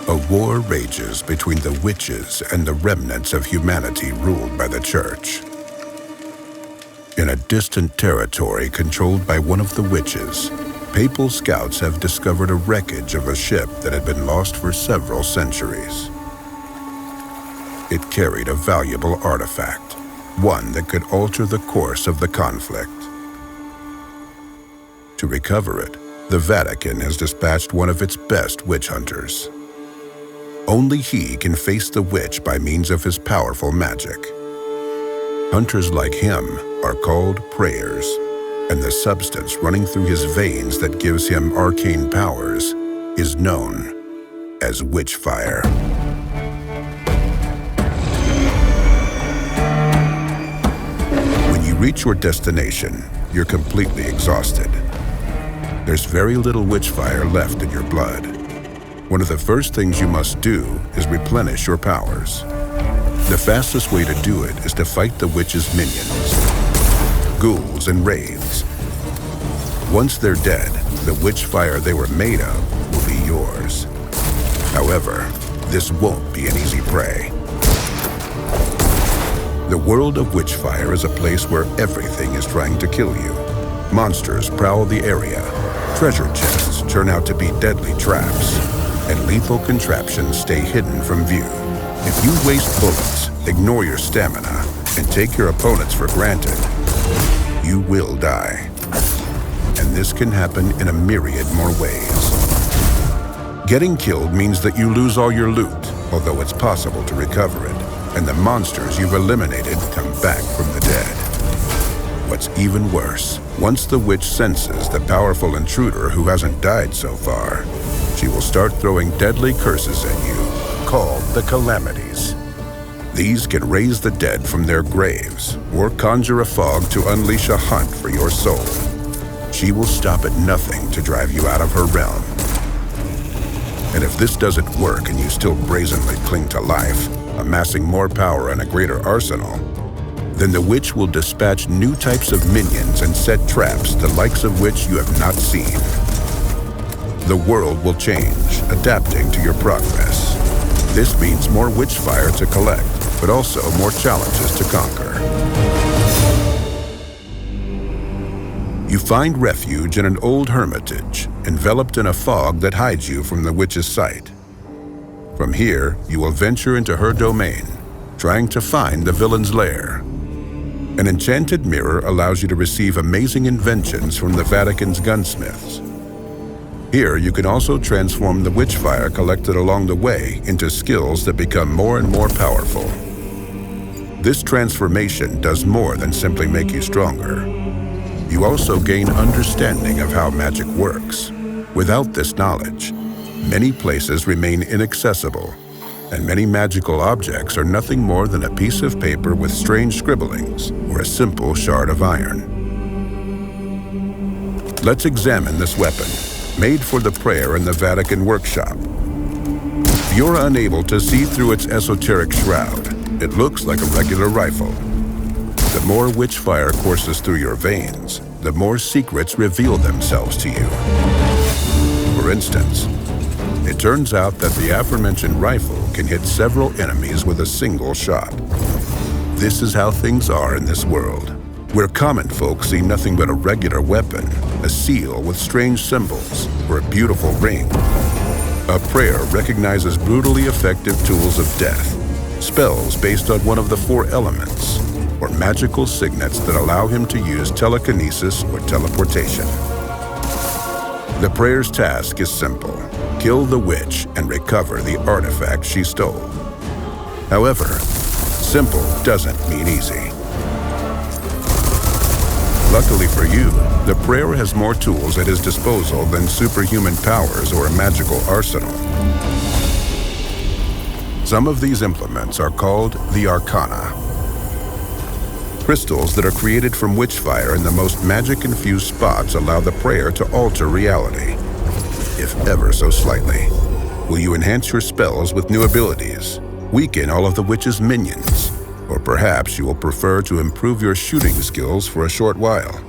A war rages between the witches and the remnants of humanity ruled by the church. In a distant territory controlled by one of the witches, papal scouts have discovered a wreckage of a ship that had been lost for several centuries. It carried a valuable artifact, one that could alter the course of the conflict. To recover it, the Vatican has dispatched one of its best witch hunters. Only he can face the witch by means of his powerful magic. Hunters like him are called prayers, and the substance running through his veins that gives him arcane powers is known as Witchfire. When you reach your destination, you're completely exhausted. There's very little Witchfire left in your blood. One of the first things you must do is replenish your powers. The fastest way to do it is to fight the witch's minions, ghouls and wraiths. Once they're dead, the Witchfire they were made of will be yours. However, this won't be an easy prey. The world of Witchfire is a place where everything is trying to kill you. Monsters prowl the area, treasure chests turn out to be deadly traps, and lethal contraptions stay hidden from view. If you waste bullets, ignore your stamina, and take your opponents for granted, you will die. And this can happen in a myriad more ways. Getting killed means that you lose all your loot, although it's possible to recover it, and the monsters you've eliminated come back from the dead. What's even worse, once the witch senses the powerful intruder who hasn't died so far, she will start throwing deadly curses at you, called the Calamities. These can raise the dead from their graves, or conjure a fog to unleash a hunt for your soul. She will stop at nothing to drive you out of her realm. And if this doesn't work and you still brazenly cling to life, amassing more power and a greater arsenal, then the witch will dispatch new types of minions and set traps the likes of which you have not seen. The world will change, adapting to your progress. This means more Witchfire to collect, but also more challenges to conquer. You find refuge in an old hermitage, enveloped in a fog that hides you from the witch's sight. From here, you will venture into her domain, trying to find the villain's lair. An enchanted mirror allows you to receive amazing inventions from the Vatican's gunsmiths. Here, you can also transform the Witchfire collected along the way into skills that become more and more powerful. This transformation does more than simply make you stronger. You also gain understanding of how magic works. Without this knowledge, many places remain inaccessible, and many magical objects are nothing more than a piece of paper with strange scribblings or a simple shard of iron. Let's examine this weapon, made for the prayer in the Vatican workshop. If you're unable to see through its esoteric shroud, it looks like a regular rifle. The more Witchfire courses through your veins, the more secrets reveal themselves to you. For instance, it turns out that the aforementioned rifle can hit several enemies with a single shot. This is how things are in this world, where common folk see nothing but a regular weapon, a seal with strange symbols, or a beautiful ring. A prayer recognizes brutally effective tools of death, spells based on one of the 4 elements, or magical signets that allow him to use telekinesis or teleportation. The prayer's task is simple: kill the witch and recover the artifact she stole. However, simple doesn't mean easy. Luckily for you, the prayer has more tools at his disposal than superhuman powers or a magical arsenal. Some of these implements are called the Arcana. Crystals that are created from Witchfire in the most magic-infused spots allow the prayer to alter reality, if ever so slightly. Will you enhance your spells with new abilities, weaken all of the witch's minions, or perhaps you will prefer to improve your shooting skills for a short while?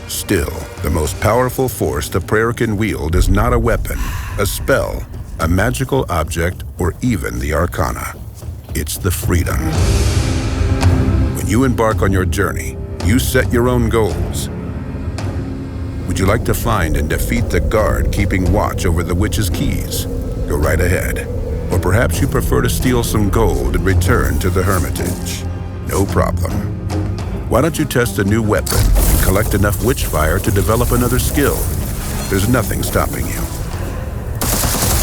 Still, the most powerful force the prayer can wield is not a weapon, a spell, a magical object, or even the arcana. It's the freedom. When you embark on your journey, you set your own goals. Would you like to find and defeat the guard keeping watch over the witch's keys? Go right ahead. Or perhaps you prefer to steal some gold and return to the hermitage. No problem. Why don't you test a new weapon and collect enough Witchfire to develop another skill? There's nothing stopping you.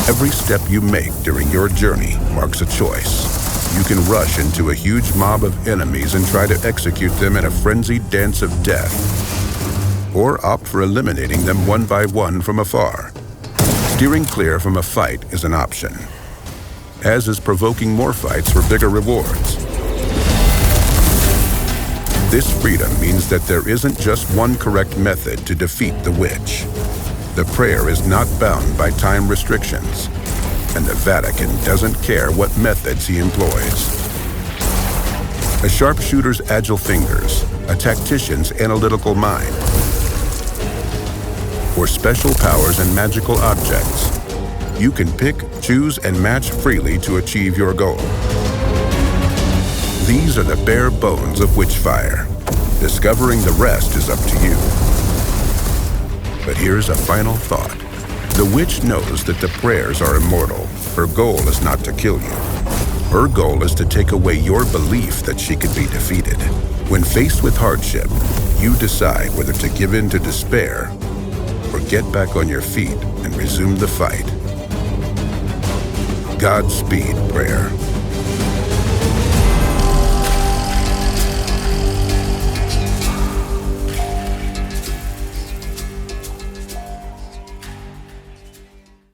Every step you make during your journey marks a choice. You can rush into a huge mob of enemies and try to execute them in a frenzied dance of death, or opt for eliminating them one by one from afar. Steering clear from a fight is an option, as is provoking more fights for bigger rewards. This freedom means that there isn't just one correct method to defeat the witch. The prayer is not bound by time restrictions, and the Vatican doesn't care what methods he employs. A sharpshooter's agile fingers, a tactician's analytical mind, or special powers and magical objects. You can pick, choose, and match freely to achieve your goal. These are the bare bones of Witchfire. Discovering the rest is up to you. But here's a final thought. The witch knows that the prayers are immortal. Her goal is not to kill you. Her goal is to take away your belief that she could be defeated. When faced with hardship, you decide whether to give in to despair or get back on your feet and resume the fight. Godspeed, prayer.